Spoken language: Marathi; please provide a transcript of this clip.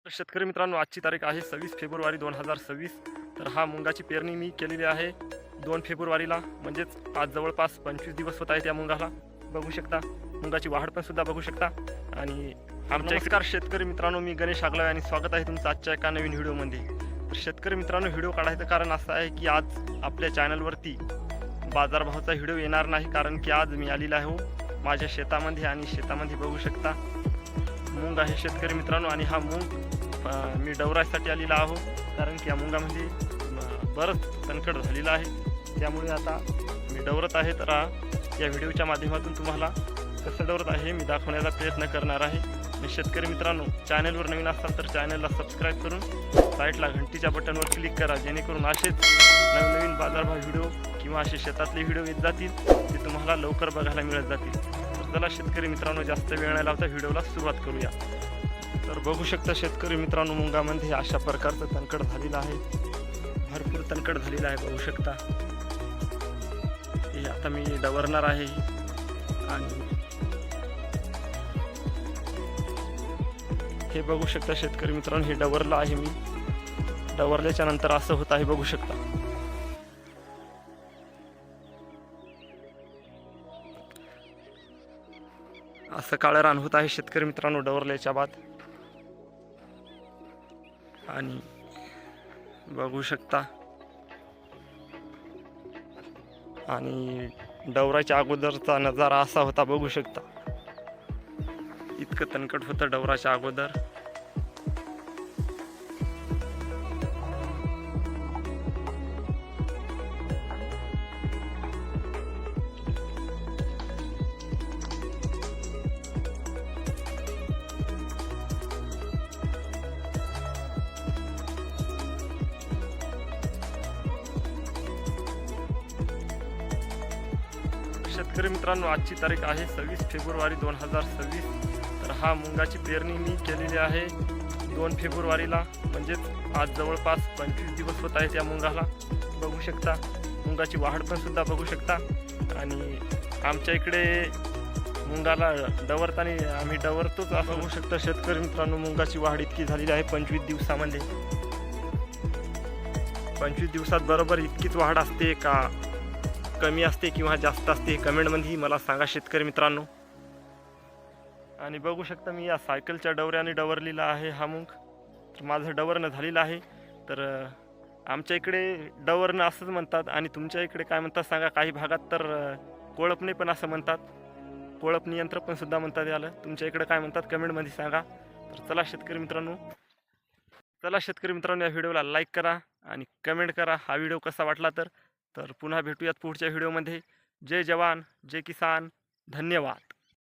तर शेतकरी मित्रांनो, आजची तारीख आहे 26 फेब्रुवारी 2026. तर हा मुंगाची पेरणी मी केलेली आहे 2 फेब्रुवारीला, म्हणजेच आज जवळपास 25 दिवस होत आहेत या मुंगाला. बघू शकता, मुंगाची वाढ पण सुद्धा बघू शकता. आणि नमस्कार शेतकरी मित्रांनो, मी गणेश आगलावे आणि स्वागत आहे तुमचं आजच्या एका नवीन व्हिडिओमध्ये. तर शेतकरी मित्रांनो, व्हिडिओ काढायचं कारण असं आहे की आज आपल्या चॅनलवरती बाजारभावाचा व्हिडिओ येणार नाही, कारण की आज मी आलेला आहे माझ्या शेतामध्ये. आणि शेतामध्ये बघू शकता मूग आहे शेतकरी मित्रांनो. आणि हा मूग मी डवरासाठी आलेला आहो, कारण की या मुंगामध्ये बरंच तणकड झालेलं आहे. त्यामुळे आता मी डवरत आहे. तर या व्हिडिओच्या माध्यमातून तुम्हाला कसं डवरत आहे मी दाखवण्याचा प्रयत्न करणार आहे. आणि शेतकरी मित्रांनो, चॅनलवर नवीन असाल तर चॅनलला सबस्क्राईब करून साईडला घंटीच्या बटनवर क्लिक करा, जेणेकरून असेच नवनवीन बाजारभाव व्हिडिओ किंवा असे शेतातले व्हिडिओ येत जातील, ते तुम्हाला लवकर बघायला मिळत जातील. तर चला शेतकरी मित्रांनो, जास्त वेळ न लावता व्हिडिओला सुरुवात करूया. तर बघू शकता शेतकरी मित्रांनो, मुंगामध्ये अशा प्रकारचं तणकड झालेलं आहे, भरपूर तणकड झालेलं आहे. बघू शकता हे आता मी डवरणार आहे. आणि हे बघू शकता शेतकरी मित्रांनो, हे डवरलं आहे मी. डवरल्याच्या नंतर असं होत आहे, बघू शकता. असं काळं रान होत आहे शेतकरी मित्रांनो डवरल्याच्या बाद. आणि बघू शकता, आणि डवराच्या अगोदरचा नजारा असा होता, बघू शकता. इतकं तणकट होतं डवराच्या अगोदर. शेतकरी मित्रांनो, आजची तारीख आहे 26 फेब्रुवारी 2026. तर हा मुंगाची पेरणी मी केलेली आहे 2 फेब्रुवारीला, म्हणजेच आज जवळपास 25 दिवस होत आहेत या मुंगाला. बघू शकता, मुंगाची वाढ पण सुद्धा बघू शकता. आणि आमच्या इकडे मुंगाला डवरताना आम्ही डवरतोच असं बघू शकता शेतकरी मित्रांनो. मुंगाची वाढ इतकी झालेली आहे 25 दिवसामध्ये. 25 दिवसात बरोबर इतकीच वाढ असते का कमी असते किंवा जास्त असते, कमेंटमध्ये मला सांगा शेतकरी मित्रांनो. आणि बघू शकता, मी या सायकलच्या डवऱ्याने डवरलेला आहे हा मूग. तर माझं डवरणं झालेलं आहे. तर आमच्या इकडे डवरणं असंच म्हणतात, आणि तुमच्या इकडे काय म्हणतात सांगा. काही भागात तर कोळपणे पण असं म्हणतात, कोळपणी यंत्र पण सुद्धा म्हणतात याला. तुमच्या इकडे काय म्हणतात कमेंटमध्ये सांगा. तर चला शेतकरी मित्रांनो, या व्हिडिओला लाईक करा आणि कमेंट करा हा व्हिडिओ कसा वाटला. तर पुन्हा भेटूयात पुढच्या व्हिडिओमध्ये. जय जवान, जय किसान, धन्यवाद.